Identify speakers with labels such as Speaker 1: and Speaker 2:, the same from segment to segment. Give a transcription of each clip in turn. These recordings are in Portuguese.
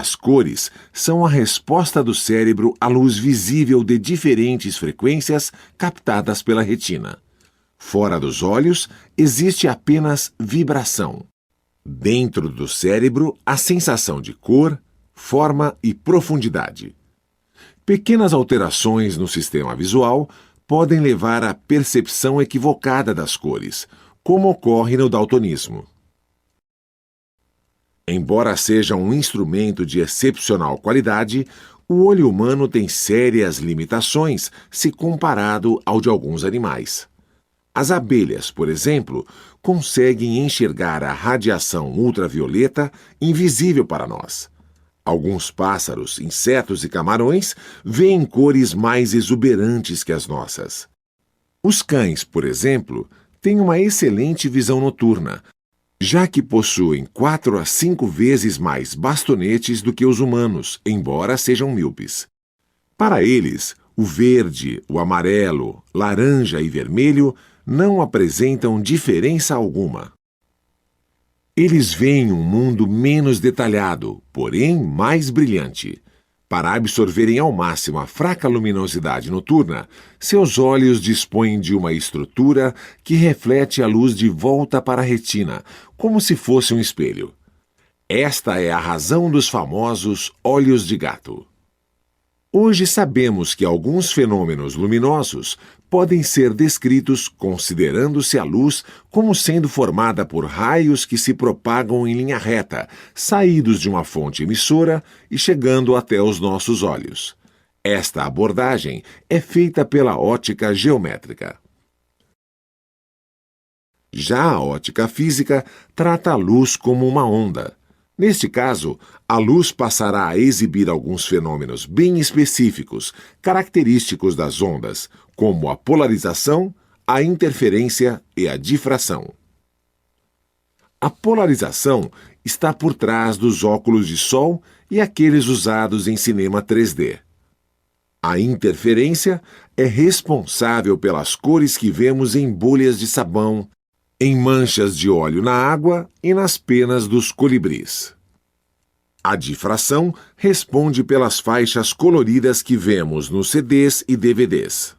Speaker 1: As cores são a resposta do cérebro à luz visível de diferentes frequências captadas pela retina. Fora dos olhos, existe apenas vibração. Dentro do cérebro, a sensação de cor, forma e profundidade. Pequenas alterações no sistema visual podem levar à percepção equivocada das cores, como ocorre no daltonismo. Embora seja um instrumento de excepcional qualidade, o olho humano tem sérias limitações se comparado ao de alguns animais. As abelhas, por exemplo, conseguem enxergar a radiação ultravioleta invisível para nós. Alguns pássaros, insetos e camarões veem cores mais exuberantes que as nossas. Os cães, por exemplo, têm uma excelente visão noturna, já que possuem 4 a 5 vezes mais bastonetes do que os humanos, embora sejam míopes. Para eles, o verde, o amarelo, laranja e vermelho não apresentam diferença alguma. Eles veem um mundo menos detalhado, porém mais brilhante. Para absorverem ao máximo a fraca luminosidade noturna, seus olhos dispõem de uma estrutura que reflete a luz de volta para a retina, como se fosse um espelho. Esta é a razão dos famosos olhos de gato. Hoje sabemos que alguns fenômenos luminosos podem ser descritos considerando-se a luz como sendo formada por raios que se propagam em linha reta, saídos de uma fonte emissora e chegando até os nossos olhos. Esta abordagem é feita pela ótica geométrica. Já a ótica física trata a luz como uma onda. Neste caso, a luz passará a exibir alguns fenômenos bem específicos, característicos das ondas, como a polarização, a interferência e a difração. A polarização está por trás dos óculos de sol e aqueles usados em cinema 3D. A interferência é responsável pelas cores que vemos em bolhas de sabão, em manchas de óleo na água e nas penas dos colibris. A difração responde pelas faixas coloridas que vemos nos CDs e DVDs.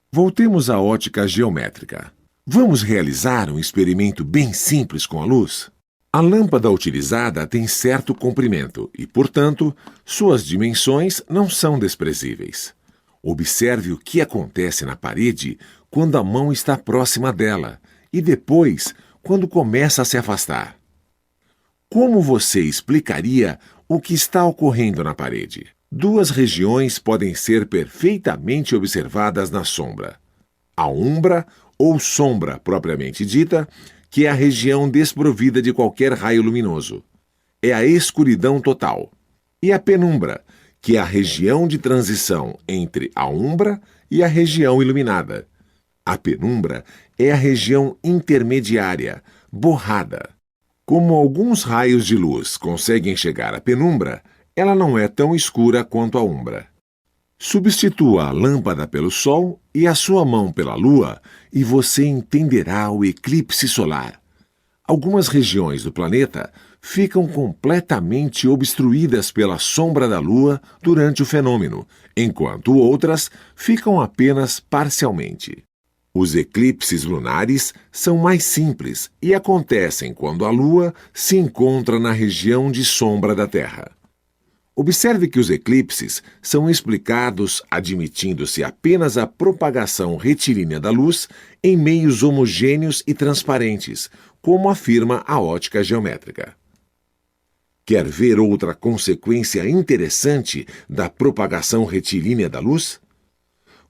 Speaker 1: Voltemos à ótica geométrica. Vamos realizar um experimento bem simples com a luz? A lâmpada utilizada tem certo comprimento e, portanto, suas dimensões não são desprezíveis. Observe o que acontece na parede quando a mão está próxima dela e depois quando começa a se afastar. Como você explicaria o que está ocorrendo na parede? 2 regiões podem ser perfeitamente observadas na sombra. A umbra, ou sombra propriamente dita, que é a região desprovida de qualquer raio luminoso. É a escuridão total. E a penumbra, que é a região de transição entre a umbra e a região iluminada. A penumbra é a região intermediária, borrada. Como alguns raios de luz conseguem chegar à penumbra, ela não é tão escura quanto a umbra. Substitua a lâmpada pelo Sol e a sua mão pela Lua e você entenderá o eclipse solar. Algumas regiões do planeta ficam completamente obstruídas pela sombra da Lua durante o fenômeno, enquanto outras ficam apenas parcialmente. Os eclipses lunares são mais simples e acontecem quando a Lua se encontra na região de sombra da Terra. Observe que os eclipses são explicados admitindo-se apenas a propagação retilínea da luz em meios homogêneos e transparentes, como afirma a ótica geométrica. Quer ver outra consequência interessante da propagação retilínea da luz?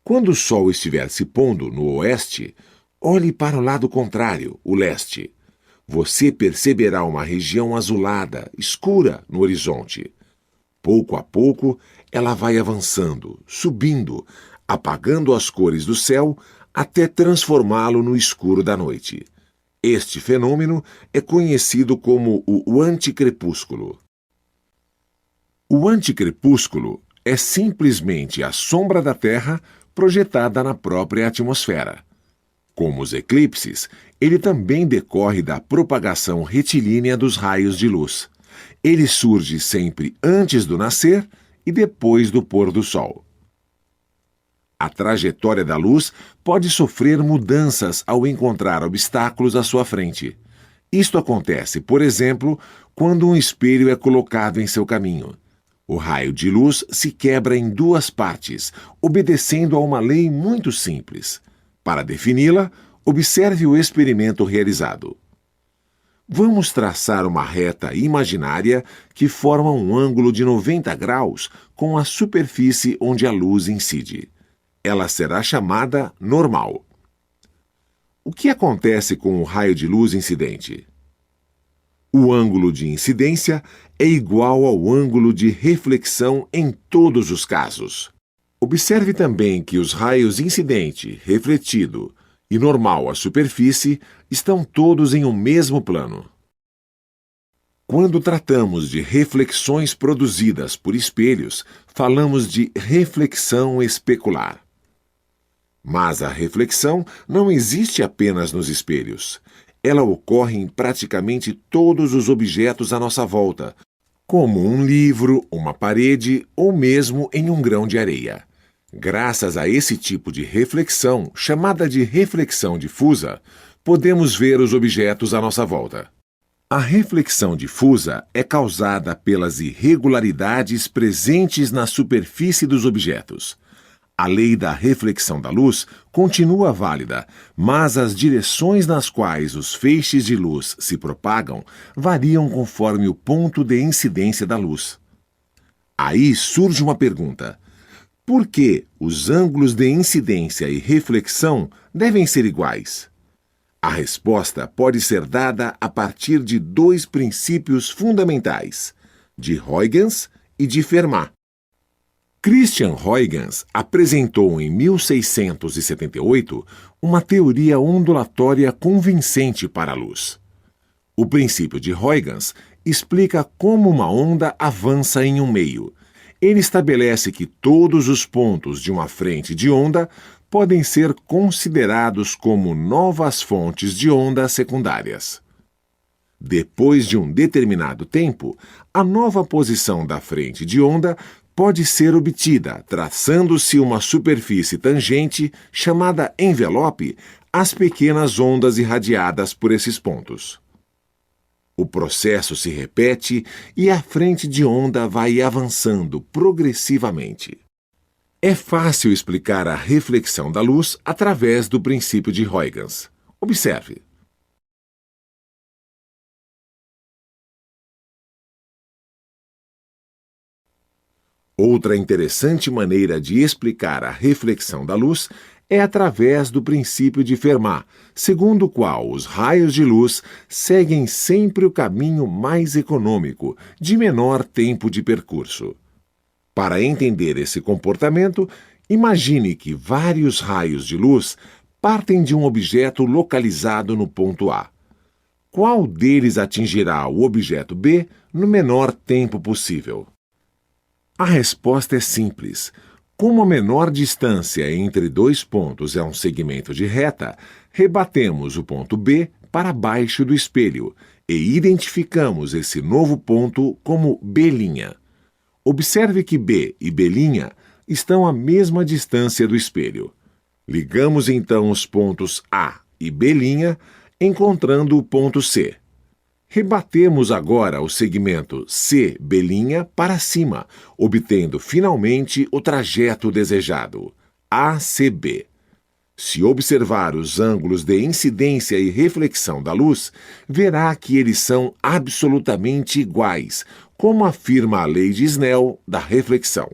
Speaker 1: Quando o Sol estiver se pondo no oeste, olhe para o lado contrário, o leste. Você perceberá uma região azulada, escura, no horizonte. Pouco a pouco, ela vai avançando, subindo, apagando as cores do céu até transformá-lo no escuro da noite. Este fenômeno é conhecido como o anticrepúsculo. O anticrepúsculo é simplesmente a sombra da Terra projetada na própria atmosfera. Como os eclipses, ele também decorre da propagação retilínea dos raios de luz. Ele surge sempre antes do nascer e depois do pôr do sol. A trajetória da luz pode sofrer mudanças ao encontrar obstáculos à sua frente. Isto acontece, por exemplo, quando um espelho é colocado em seu caminho. O raio de luz se quebra em duas partes, obedecendo a uma lei muito simples. Para defini-la, observe o experimento realizado. Vamos traçar uma reta imaginária que forma um ângulo de 90 graus com a superfície onde a luz incide. Ela será chamada normal. O que acontece com o raio de luz incidente? O ângulo de incidência é igual ao ângulo de reflexão em todos os casos. Observe também que os raios incidente, refletido e normal à superfície estão todos em um mesmo plano. Quando tratamos de reflexões produzidas por espelhos, falamos de reflexão especular. Mas a reflexão não existe apenas nos espelhos. Ela ocorre em praticamente todos os objetos à nossa volta, como um livro, uma parede ou mesmo em um grão de areia. Graças a esse tipo de reflexão, chamada de reflexão difusa, podemos ver os objetos à nossa volta. A reflexão difusa é causada pelas irregularidades presentes na superfície dos objetos. A lei da reflexão da luz continua válida, mas as direções nas quais os feixes de luz se propagam variam conforme o ponto de incidência da luz. Aí surge uma pergunta: por que os ângulos de incidência e reflexão devem ser iguais? A resposta pode ser dada a partir de dois princípios fundamentais, de Huygens e de Fermat. Christian Huygens apresentou em 1678 uma teoria ondulatória convincente para a luz. O princípio de Huygens explica como uma onda avança em um meio. Ele estabelece que todos os pontos de uma frente de onda podem ser considerados como novas fontes de onda secundárias. Depois de um determinado tempo, a nova posição da frente de onda pode ser obtida traçando-se uma superfície tangente chamada envelope às pequenas ondas irradiadas por esses pontos. O processo se repete e a frente de onda vai avançando progressivamente. É fácil explicar a reflexão da luz através do princípio de Huygens. Observe. Outra interessante maneira de explicar a reflexão da luz é através do princípio de Fermat, segundo o qual os raios de luz seguem sempre o caminho mais econômico, de menor tempo de percurso. Para entender esse comportamento, imagine que vários raios de luz partem de um objeto localizado no ponto A. Qual deles atingirá o objeto B no menor tempo possível? A resposta é simples. Como a menor distância entre dois pontos é um segmento de reta, rebatemos o ponto B para baixo do espelho e identificamos esse novo ponto como B'. Observe que B e B' estão à mesma distância do espelho. Ligamos então os pontos A e B', encontrando o ponto C. Rebatemos agora o segmento CB' para cima, obtendo finalmente o trajeto desejado, ACB. Se observar os ângulos de incidência e reflexão da luz, verá que eles são absolutamente iguais, como afirma a lei de Snell da reflexão.